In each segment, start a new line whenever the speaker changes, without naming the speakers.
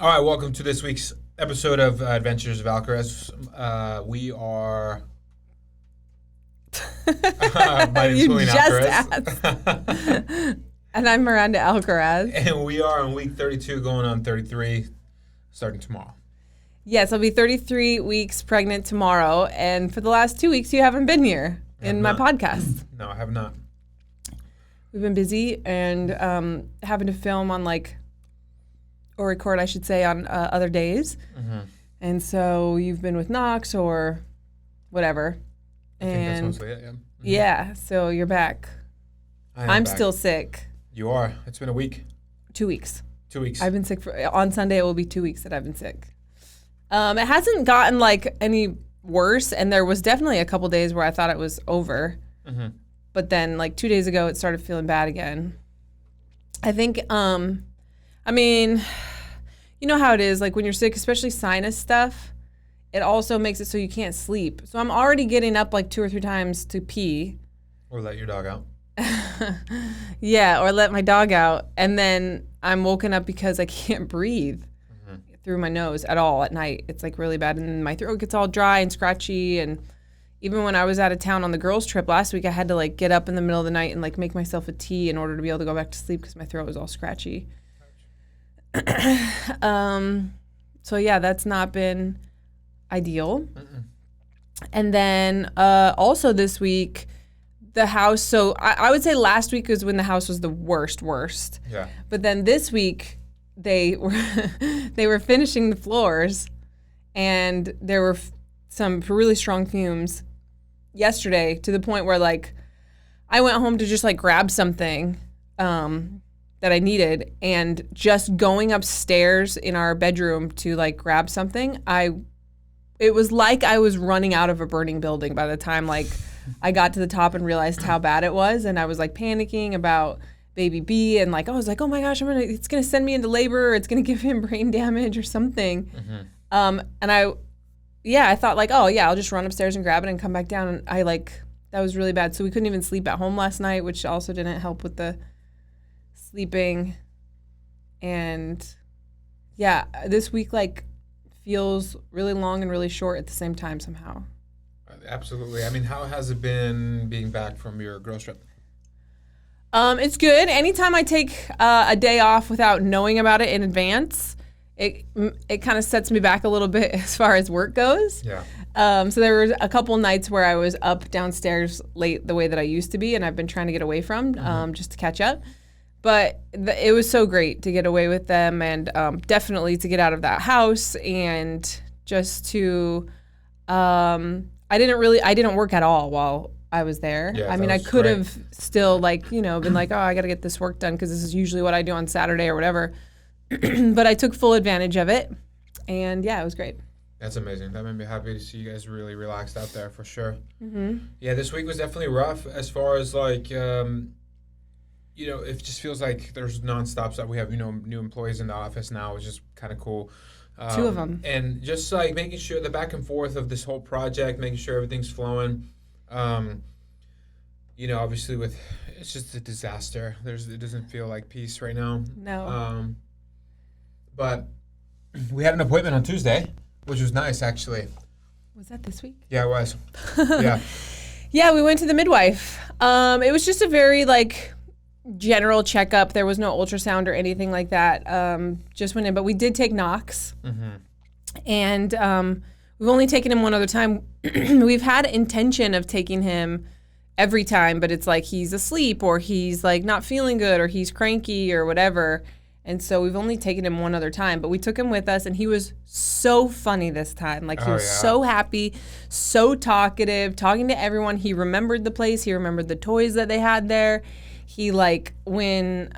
All right, welcome to this week's episode of Adventures of Alcaraz. We are. My name's Julian Alcaraz.
And I'm Miranda Alcaraz.
And we are on week 32, going on 33, starting tomorrow.
Yes, I'll be 33 weeks pregnant tomorrow. And for the last 2 weeks, you haven't been here in my podcast.
No, I have not.
We've been busy and having to film on or record, I should say, on other days. Mm-hmm. And so you've been with Knox or whatever.
I think that's mostly it, yeah. Mm-hmm.
Yeah, so you're back. I'm back. Still sick.
You are. It's been a week.
2 weeks.
2 weeks.
I've been sick on Sunday. It will be 2 weeks that I've been sick. It hasn't gotten any worse, and there was definitely a couple days where I thought it was over. Mm-hmm. But then 2 days ago, it started feeling bad again. I think, you know how it is, when you're sick, especially sinus stuff, it also makes it so you can't sleep. So I'm already getting up 2 or 3 times to pee.
Or let your dog out.
Yeah, or let my dog out. And then I'm woken up because I can't breathe through my nose at all at night. It's really bad. And then my throat gets all dry and scratchy. And even when I was out of town on the girls' trip last week, I had to get up in the middle of the night and make myself a tea in order to be able to go back to sleep because my throat was all scratchy. So yeah, that's not been ideal. Mm-mm. And then also this week, the house, so I would say last week was when the house was the worst.
Yeah.
But then this week, they were finishing the floors, and there were some really strong fumes yesterday to the point where I went home to just grab something that I needed, and just going upstairs in our bedroom to grab something, it was like I was running out of a burning building by the time I got to the top and realized how bad it was, and I was panicking about baby B, and I was oh my gosh, it's gonna send me into labor, or it's gonna give him brain damage or something. Mm-hmm. And I thought oh yeah, I'll just run upstairs and grab it and come back down, and that was really bad. So we couldn't even sleep at home last night, which also didn't help with the sleeping. And yeah, this week feels really long and really short at the same time somehow.
Absolutely. How has it been being back from your girls trip?
It's good. Anytime I take a day off without knowing about it in advance, it kind of sets me back a little bit as far as work goes.
Yeah.
So there were a couple nights where I was up downstairs late the way that I used to be, and I've been trying to get away from just to catch up. But it was so great to get away with them, and definitely to get out of that house, and just to I didn't work at all while I was there.
Yeah,
I could have still been oh, I got to get this work done because this is usually what I do on Saturday or whatever. But I took full advantage of it, and yeah, it was great.
That's amazing. That made me happy to see you guys really relaxed out there for sure.
Mm-hmm.
Yeah, this week was definitely rough as far as it just feels like there's nonstops that we have, new employees in the office now, which is kind of cool.
2 of them.
And just making sure the back and forth of this whole project, making sure everything's flowing. Obviously it's just a disaster. It doesn't feel like peace right now.
No.
But we had an appointment on Tuesday, which was nice actually.
Was that this week?
Yeah, it was. Yeah.
Yeah, we went to the midwife. It was just a very general checkup. There was no ultrasound or anything like that. Just went in, but we did take Knox. Mm-hmm. And we've only taken him one other time. We've had intention of taking him every time, but it's he's asleep, or he's not feeling good, or he's cranky or whatever. And so we've only taken him one other time, but we took him with us, and he was so funny this time. He was so happy, so talkative, talking to everyone. He remembered the place. He remembered the toys that they had there. He when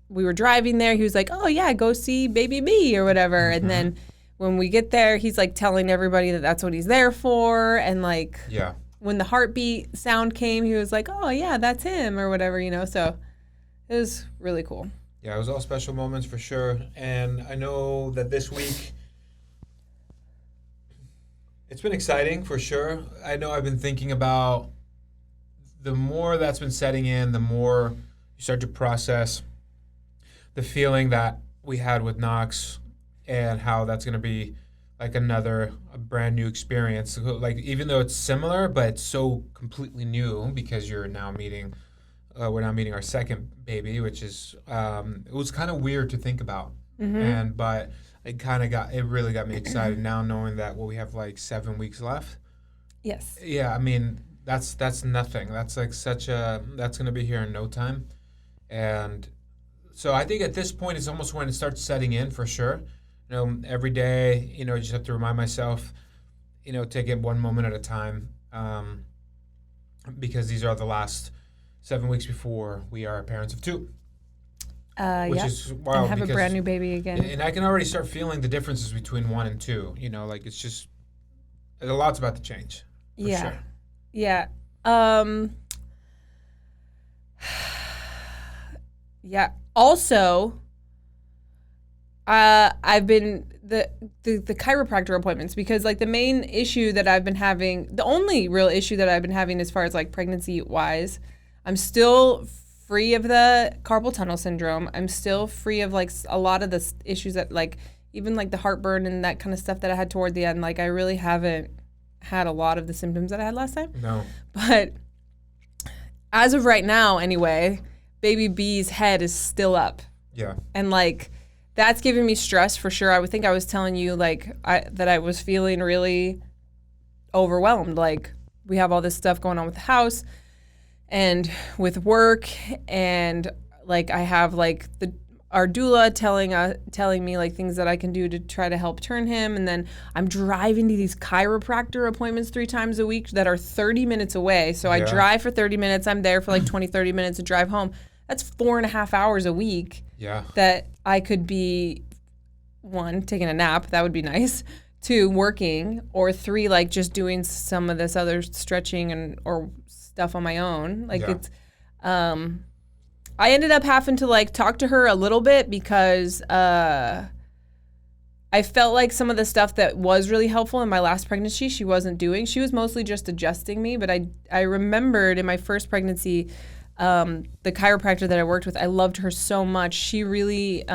we were driving there, he was oh yeah, go see baby B or whatever. Mm-hmm. And then when we get there, he's telling everybody that that's what he's there for. And
yeah,
when the heartbeat sound came, he was oh yeah, that's him or whatever, So it was really cool.
Yeah, it was all special moments for sure. And I know that this week, it's been exciting for sure. I know I've been thinking about the more that's been setting in, the more you start to process the feeling that we had with Knox and how that's going to be like a brand new experience. So, like, even though it's similar, but it's so completely new because we're now meeting our second baby, which is, it was kind of weird to think about. But it really got me excited now knowing that, we have like 7 weeks left.
Yes.
Yeah. I mean, that's nothing. That's like that's going to be here in no time. And so I think at this point, it's almost when it starts setting in for sure. Every day, I just have to remind myself, take it one moment at a time, because these are the last 7 weeks before we are parents of two. Which is wild.
And have a brand new baby again.
And I can already start feeling the differences between 1 and 2. Like it's just, a lot's about to change. For sure.
Yeah. Yeah. Also, I've been the chiropractor appointments, because like the main issue that I've been having, the only real issue that I've been having as far as like pregnancy wise, I'm still free of the carpal tunnel syndrome. I'm still free of like a lot of the issues that like, even like the heartburn and that kind of stuff that I had toward the end. Like I really haven't had a lot of the symptoms that I had last time.
No.
But as of right now, anyway, baby B's head is still up.
Yeah.
And like, that's giving me stress for sure. I would think I was telling you like that I was feeling really overwhelmed. Like we have all this stuff going on with the house and with work, and like I have like our doula telling me like things that I can do to try to help turn him, and then I'm driving to these chiropractor appointments 3 times a week that are 30 minutes away. So I drive for 30 minutes. I'm there for like 20, 30 minutes to drive home. That's 4.5 hours a week.
Yeah.
That I could be, 1, taking a nap. That would be nice. 2, working, or 3, like just doing some of this other stretching or stuff on my own. Like it's, I ended up having to like talk to her a little bit because I felt like some of the stuff that was really helpful in my last pregnancy, she wasn't doing. She was mostly just adjusting me. But I remembered in my first pregnancy, the chiropractor that I worked with, I loved her so much. She really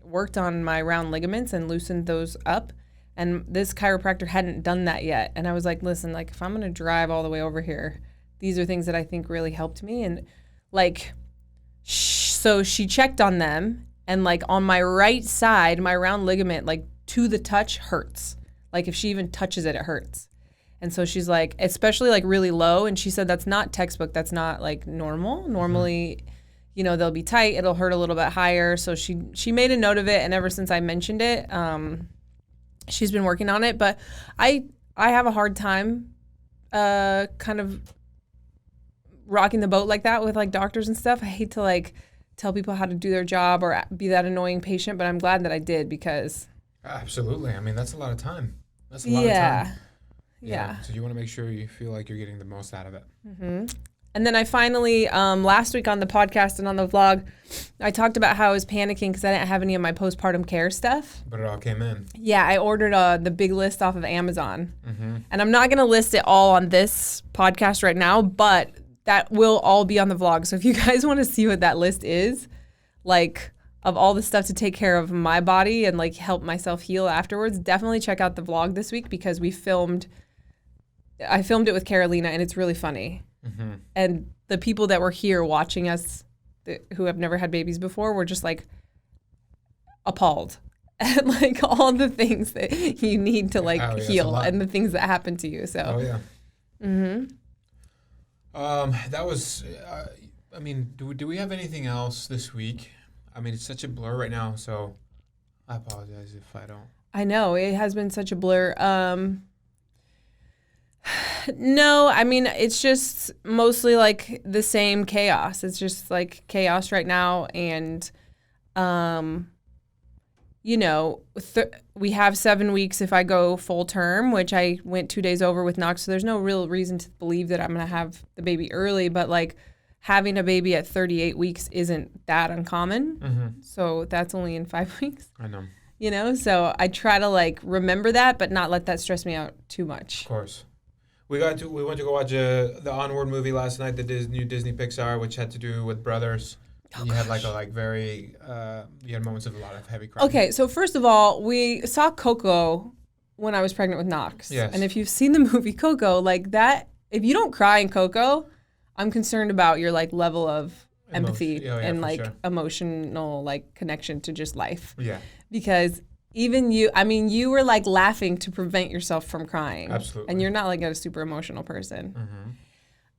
worked on my round ligaments and loosened those up. And this chiropractor hadn't done that yet. And I was like, listen, like if I'm going to drive all the way over here, these are things that I think really helped me. And like, so she checked on them, and like on my right side, my round ligament, like to the touch hurts. Like if she even touches it, it hurts. And so she's like, especially like really low. And she said, that's not textbook. That's not like normal. Normally, they'll be tight. It'll hurt a little bit higher. So she made a note of it. And ever since I mentioned it, she's been working on it. But I have a hard time kind of rocking the boat like that with like doctors and stuff. I hate to like tell people how to do their job or be that annoying patient, but I'm glad that I did, because
absolutely. I mean, that's a lot of time. That's a lot of time. Yeah. So you want to make sure you feel like you're getting the most out of it.
Mm-hmm. And then I finally, last week on the podcast and on the vlog, I talked about how I was panicking because I didn't have any of my postpartum care stuff.
But it all came in.
Yeah, I ordered the big list off of Amazon. Mm-hmm. And I'm not going to list it all on this podcast right now, but that will all be on the vlog. So if you guys want to see what that list is, like of all the stuff to take care of my body and like help myself heal afterwards, definitely check out the vlog this week, because I filmed it with Carolina, and it's really funny. Mm-hmm. And the people that were here watching us who have never had babies before were just like appalled at like all the things that you need to like heal and the things that happen to you. So.
Oh yeah.
Mm-hmm.
That was, I mean, do we have anything else this week? I mean, it's such a blur right now, so I apologize if I don't.
I know, it has been such a blur. No, I mean, it's just mostly like the same chaos. It's just like chaos right now. And, we have 7 weeks if I go full term, which I went 2 days over with Knox. So there's no real reason to believe that I'm going to have the baby early. But like having a baby at 38 weeks isn't that uncommon. Mm-hmm. So that's only in 5 weeks.
I know.
So I try to like remember that, but not let that stress me out too much.
Of course. We went to go watch the Onward movie last night, the new Disney Pixar, which had to do with brothers. And you had like you had moments of a lot of heavy crying.
Okay, so first of all, we saw Coco when I was pregnant with Knox.
Yes.
And if you've seen the movie Coco, like that, if you don't cry in Coco, I'm concerned about your like level of empathy and like emotional like connection to just life.
Yeah.
Because even you were like laughing to prevent yourself from crying.
Absolutely.
And you're not like a super emotional person.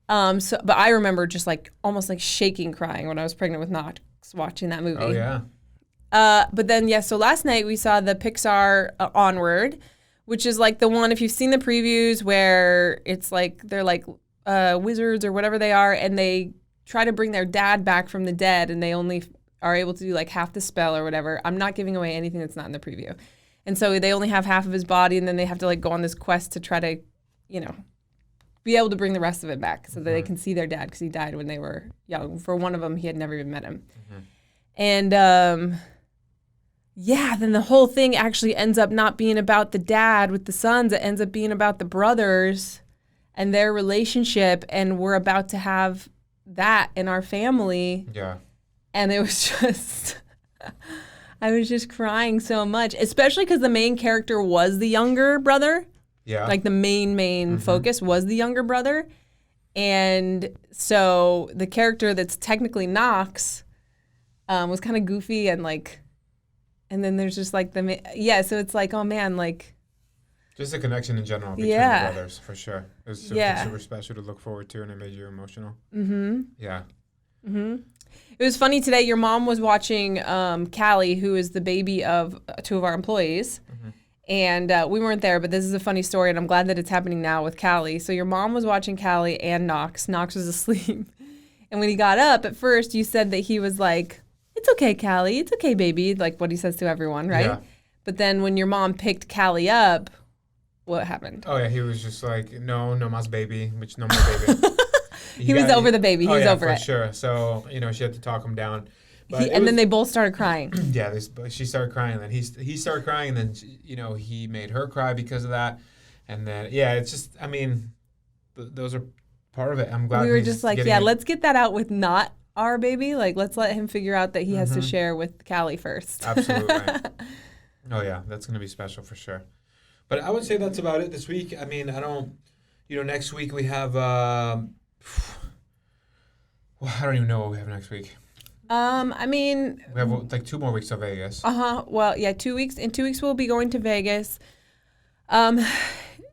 Mm-hmm.
But I remember just like almost like shaking crying when I was pregnant with Knox watching that movie.
Oh yeah.
But then so last night we saw the Pixar Onward, which is like the one, if you've seen the previews, where it's like they're like wizards or whatever they are, and they try to bring their dad back from the dead, and they only are able to do like half the spell or whatever. I'm not giving away anything that's not in the preview. And so they only have half of his body, and then they have to like go on this quest to try to, be able to bring the rest of it back so that they can see their dad, because he died when they were young. For one of them, he had never even met him. Mm-hmm. And then the whole thing actually ends up not being about the dad with the sons. It ends up being about the brothers and their relationship, and we're about to have that in our family.
Yeah.
And it was just, I was just crying so much, especially because the main character was the younger brother.
Yeah.
Like the main focus was the younger brother. And so the character that's technically Knox was kind of goofy and like, and then there's just like so it's like, oh man, like.
Just the connection in general between the brothers, for sure. It was super special to look forward to, and it made you emotional. Mm-hmm. Yeah. Mm-hmm.
It was funny today. Your mom was watching Callie, who is the baby of two of our employees. Mm-hmm. And we weren't there, but this is a funny story, and I'm glad that it's happening now with Callie. So your mom was watching Callie and Knox. Knox was asleep. And when he got up, at first you said that he was like, "It's okay, Callie. It's okay, baby," like what he says to everyone, right? Yeah. But then when your mom picked Callie up, what happened?
Oh, yeah, he was just like, no mas baby, which no more baby.
He was over the baby. He was over it.
For sure. So, she had to talk him down. But
then they both started crying.
Yeah, she started crying, and then he started crying, and then, he made her cry because of that. And then, it's just, those are part of it. I'm glad
we were just like, let's get that out with not our baby. Like, let's let him figure out that he has to share with Callie first.
Absolutely. Oh, yeah, that's going to be special for sure. But I would say that's about it this week. I don't, next week we have, I don't even know what we have next week. We have like 2 more weeks to Vegas.
Well, yeah, 2 weeks. In 2 weeks we'll be going to Vegas.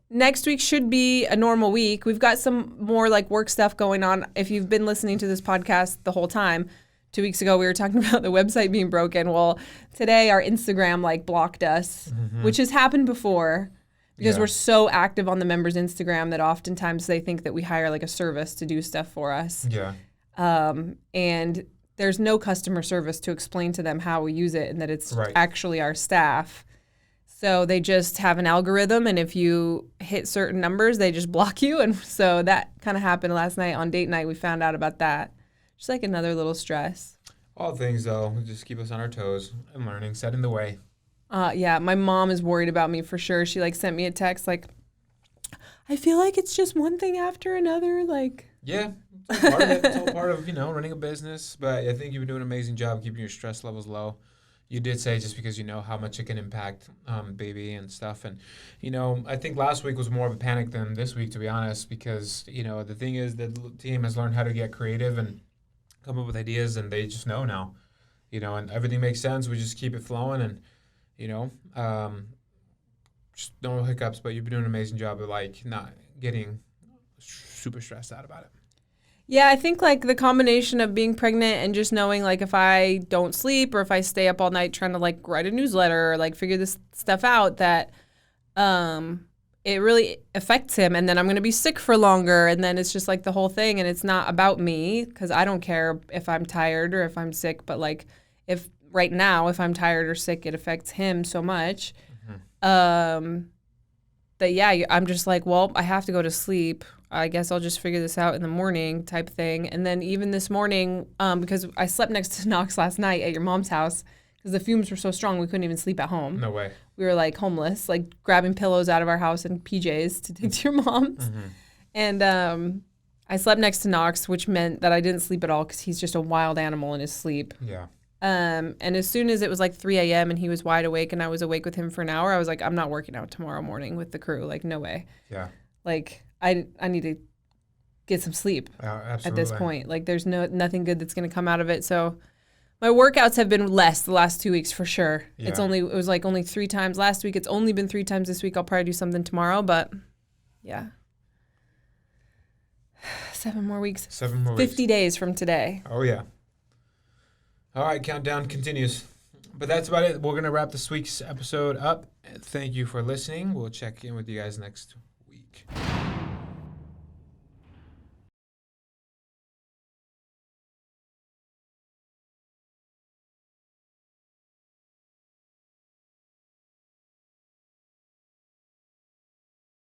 Next week should be a normal week. We've got some more like work stuff going on. If you've been listening to this podcast the whole time, 2 weeks ago we were talking about the website being broken. Well, today our Instagram like blocked us, which has happened before because we're so active on the members' Instagram that oftentimes they think that we hire like a service to do stuff for us.
Yeah.
And there's no customer service to explain to them how we use it and that it's actually our staff. So they just have an algorithm, and if you hit certain numbers, they just block you. And so that kind of happened last night on date night. We found out about that. Just like another little stress.
All things, though, just keep us on our toes and learning, setting the way.
Yeah, my mom is worried about me for sure. She like sent me a text like, I feel like it's just one thing after another. Like,
yeah, it's all part of it. It's all part of, running a business. But I think you've been doing an amazing job keeping your stress levels low. You did say just because you know how much it can impact baby and stuff. And, I think last week was more of a panic than this week, to be honest, because, the thing is the team has learned how to get creative and come up with ideas, and they just know now, and everything makes sense. We just keep it flowing, and, just no hiccups, but you've been doing an amazing job of, like, not getting super stressed out about it.
Yeah, I think, like, the combination of being pregnant and just knowing, like, if I don't sleep or if I stay up all night trying to, like, write a newsletter or, like, figure this stuff out, that it really affects him. And then I'm going to be sick for longer. And then it's just, like, the whole thing. And it's not about me because I don't care if I'm tired or if I'm sick. But, like, if right now, if I'm tired or sick, it affects him so much. That, yeah, I'm just like, well, I have to go to sleep. I guess I'll just figure this out in the morning type thing. And then even this morning, because I slept next to Knox last night at your mom's house because the fumes were so strong we couldn't even sleep at home.
No way.
We were like homeless, like grabbing pillows out of our house and PJs to take to your mom's. And I slept next to Knox, which meant that I didn't sleep at all because he's just a wild animal in his sleep.
Yeah.
And as soon as it was like 3 a.m. and he was wide awake and I was awake with him for an hour, I was like, I'm not working out tomorrow morning with the crew. Like, no way.
Yeah.
Like, I need to get some sleep
Absolutely.
at this point. Like, there's nothing good that's going to come out of it. So my workouts have been less the last 2 weeks for sure.
Yeah.
It was like only 3 times last week. It's only been 3 times this week. I'll probably do something tomorrow, but yeah. 7 more weeks.
7 more weeks.
50 days from today.
Oh, yeah. All right, countdown continues. But that's about it. We're going to wrap this week's episode up. Thank you for listening. We'll check in with you guys next week.